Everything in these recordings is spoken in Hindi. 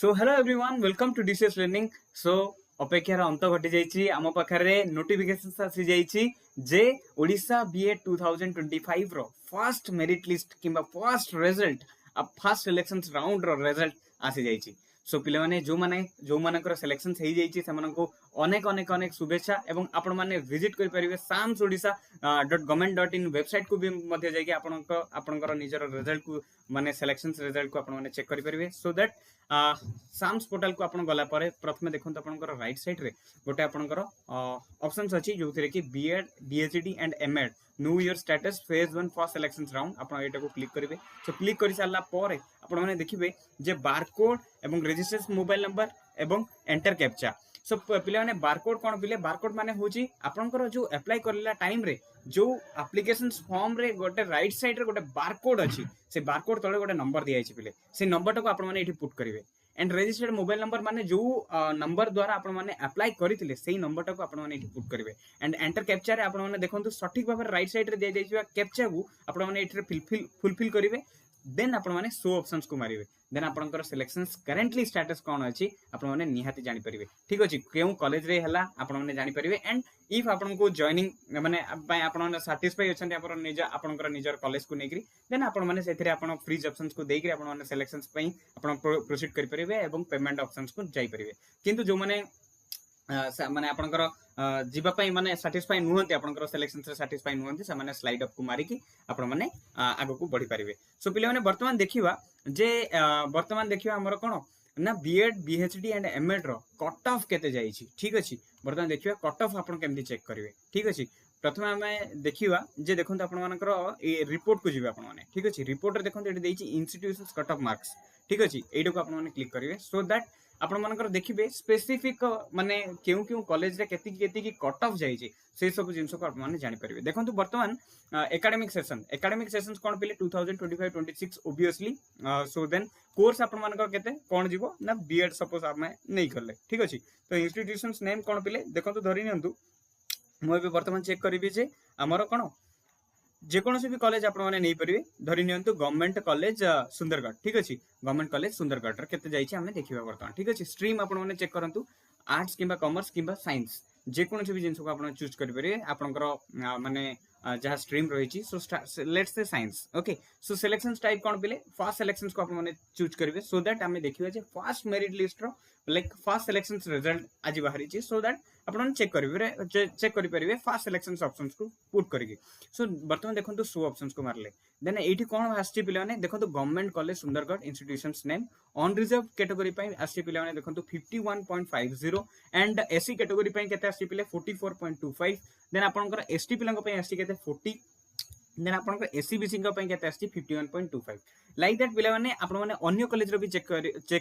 So hello everyone welcome to DCS learning. So अपेक्षार अंत घटी जाइए आम पाखे नोटिफिकेशन आसी जाइए जे ओडिशा बीएड 2025 रो फर्स्ट मेरिट लिस्ट किंबा first result first selection round रो रिजल्ट आसी जाइए। सो पिले जो मानकर सिलेक्शन हो जाइए से अनेक अनेक अनेक शुभेच्छा एवं आपण मैंने विजिट करेंगे साम्स ओडिशा .gov.in वेबसाइट को भी जाकि आपणकर निजर रिजल्ट को माने सिलेक्शन रिजल्ट को आपण चेक करेंगे सो दैट साम्स पोर्टाल को आपण गला परे प्रथमे देखंतु आपणकर राइट साइड रे गोटे आपणकर ऑप्शंस अछि जो कि BEd BHD and MEd new year status phase 1 first selection round आपण एटा को क्लिक करेंगे। सो क्लिक कर सारा पर आपण माने देखिबे जे बारकोड एवं रजिस्ट्रेशन मोबाइल नंबर एवं एंटर कैप्चा। सो पिले माने बारकोड कोन पिले बारकोड माने होची आपनकर जो अप्लाई करला टाइम रे जो एप्लिकेशन फॉर्म रे गोटे राइट साइड रे गोटे बारकोड अछि से बारकोड तळे गोटे नंबर दिया अछि पिले से नंबर को आपण माने एठी पुट करिवे एंड रजिस्टर्ड मोबाइल नंबर माने जो नंबर द्वारा आपण माने अप्लाई करिथिले सेही नंबर को आपण माने एठी पुट करिवे एंड एंटर कैप्चा रे आपण माने देखंतु सठिक भाबे राइट साइड रे दिया जाइछिबा कैप्चा को आपण माने एठी फुलफिल करिवे देन आपण माने शो ऑप्शंस को मारिवे देन आपनकर सिलेक्शंस करेंटली स्टेटस कोन अछि आपण माने निहाती जानि परिवे ठीक अछि केउ कॉलेज रे हला आपण माने जानि परिवे एंड इफ आपण को जॉइनिंग माने आपण माने सैटिस्फाई अछन आपण निज आपनकर निजर कॉलेज को नेकरी देन आपण माने सेथिरे आपण फ्रीज ऑप्शंस को देकरी आपण माने सिलेक्शंस पई आपण प्रोसीड करि परिवे एवं पेमेंट ऑप्शंस को जाई परिवे किंतु जो माने माने आपनकर जीवा पई माने सैटिस्फाई नुहंती आपनकर सिलेक्शन से सैटिस्फाई नुहंती से माने स्लाइड अप को मारी की आपण माने आगो को बढ़ी परिवे। सो पिले माने वर्तमान देखिवा जे वर्तमान देखिवा हमर कोन ना बीएड बीएचडी एंड एमएड रो कट ऑफ केते जाई छी ठीक अछि वर्तमान देखिवा कट ऑफ आपण केमदी चेक करिवे ठीक अछि प्रथम हमें देखिवा जे देखंत आपण मानकर ए रिपोर्ट को जिवे आपण माने ठीक अछि रिपोर्ट रे देखंत एटी देछि इंस्टीट्यूशंस कट ऑफ मार्क्स ठीक अछि एडो को आपण माने क्लिक करिवे सो दैट आपण मानकर देखिबे स्पेसिफिक माने केउ केउ कॉलेज रे केति कट ऑफ जाई छी से सब जिंस को आपण माने जानि परिबे देखंतु वर्तमान एकेडमिक सेशंस कोन पिले 2025-26 ऑब्वियसली सो देन कोर्स आपण मानकर केते कोन जीवो ना बीएड सपोज आप नहीं करले ठीक अछि तो इंस्टीट्यूशंस नेम कोन पिले देखंतु धरि नियंतु मु एबे वर्तमान चेक करिबे जे हमर कोन जेकोसी भी कॉलेज आपण माने नहीं परिबे धरि नियंतु गवर्नमेंट कॉलेज सुंदरगढ़ ठीक अछि गवर्नमेंट कॉलेज सुंदरगढ़ रे केते जाई छी हमें देखिबा वर्तमान ठीक अछि स्ट्रीम आपण माने चेक करंतु आर्ट्स किबा कॉमर्स किबा साइंस जेकोसी भी जिंस को आपण चूज करि परिबे आपनकर माने जहाँ स्ट्रीम रही so let's say science okay so selection type कौन पिले फर्स्ट सिलेक्शन को आप चूज करेंगे सो दैट आम देखिए फर्स्ट मेरिट लिस्ट रो लाइक फर्स्ट सिलेक्शन रिजल्ट आज बाहरी सो दैट अपन चेक करेंगे फर्स्ट सिलेक्शन ऑप्शंस को पुट करेंगे सो बर्तमान देखो शो ऑप्शंस को मारले देन एठी कौन आछि पिले माने देखो government college Sundargarh institutions name on reserve category पई आछि पिले माने देखो 51.50 एंड एससी कैटेगरी पई केते आछि पिले 44.25 देन आपनकर एसटी पिलंग पई आछि केते 40 देन आपनकर एससी बीसी पई केते आछि 51.25 लाइक दैट पिले माने आपण माने अन्य कॉलेज रो भी चेक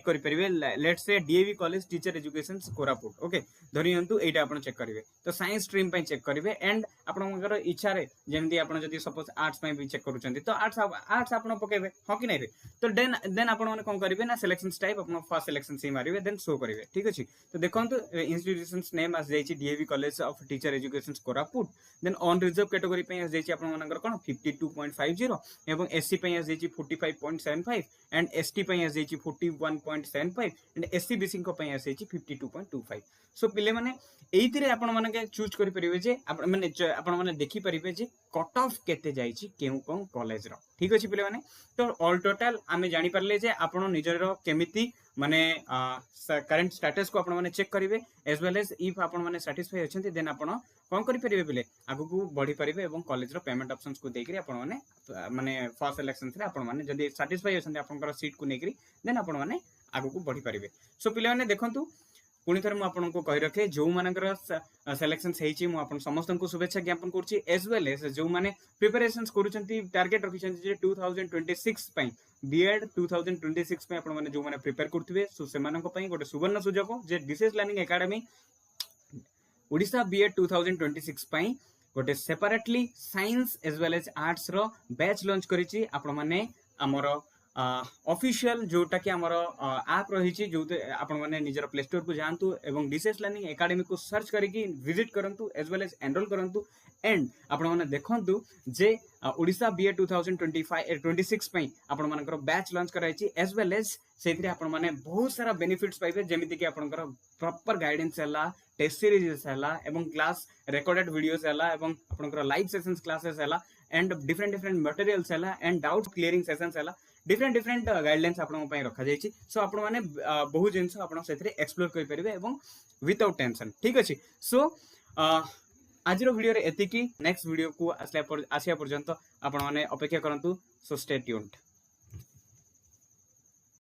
करि परिबे let's say DAV college teacher education Koraput okay धरियंतु एटा आपण चेक करिवे तो साइंस स्ट्रीम पई चेक करिवे एंड आपनकर इच्छा रे जेमदी आपण जदी सपोज आर्ट्स पई भी चेक करूचंती तो आर्ट्स आपण पकेबे ह कि नै रे तो देन आपण माने कोन करिवे ना सिलेक्शन टाइप आपण फर्स्ट सिलेक्शन से मारिवे देन शो करिवे ठीक अछि तो देखंतु इंस्टीट्यूशंस नेम आस जाई छी DAV college of teacher education Koraput then on reserve category पई आस जाई छी आपण मानकर कोन 52.50 एवं एससी पई आस जाई छी 45.75 एंड एसटी पई आस जाई छी 41.75 एंड एससी बीसी को पई आस जाई छी 52.25 सो पिले माने एइतिरे आपण माने चूज करि परिबे जे आपण माने देखि परिबे जे कट ऑफ केते जाई छी केउ कोन कॉलेज रो ठीक अछि पिले माने तो ऑल टोटल आमे जानि परले जे आपण निजर केमिति माने करंट स्टेटस को आपण माने चेक करिवे एज वेल एज इफ आपण माने सैटिस्फाई अछंती देन आपण कोन करि परिबे पिले आगु को बढ़ी परिबे एवं कॉलेज रो पेमेंट ऑप्शंस को देकरी आपण माने फर्स्ट सिलेक्शन रे आपण माने जदी सैटिस्फाई अछंती आपनकर सीट को नेकरी देन आपण माने आगु को बढ़ी परिबे सो पिले माने देखंतु पुणी थर मुझे कही रखे जो मानकर सिलेक्शन होती मुझे समस्त को शुभेच्छा ज्ञापन करुच्ची एज वेल एज जो मैंने प्रिपेरेशन करुँच टार्गेट रखिंट 2026 बीएड 2026 आपने जो मैंने प्रिपेयर करुवे सो से गोटे सुवर्ण सुजोग जे DCS learning academy Odisha BEd 2026 गोटे separately science as well as arts रो बैच लॉन्च करिछि आपण माने हमर ऑफिशियल जोटा कि आमर ऐप रही जो आपण मैंने निजर प्ले स्टोर को जातु एवं डीसीएस लर्निंग एकेडमी को सर्च करके विजिट करंतु एज वेल एज एनरोल करंतु एंड आपण मैंने देखंतु जे ओडिशा बीए 2025-26 पई आपण मानकर बैच लॉन्च कराई एज वेल एज से आपण माने बहुत सारा बेनिफिट्स पाइबे जेमिति कि आपनकर प्रॉपर गाइडेंस हैला टेस्ट सीरीज हैला एवं क्लास रिकॉर्डेड वीडियोस हैला एवं आपनकर लाइव सेशंस क्लासेस हैला एंड डिफरेंट डिफरेंट मटेरियल्स हैला एंड डाउट क्लियरिंग सेशंस हैला डिफरेंट डिफरेंट गाइडलाइंस आपण पई रखा जायछि सो आपण माने बहुत जिंस आपण सेथरे एक्सप्लोर करि परिबे एवं विदाउट टेंशन ठीक अछि सो आज वीडियो रे एतिकी नेक्स्ट वीडियो को आसिया पर्यंत आपण माने अपेक्षा करंतु सो स्टे ट्यून्ड।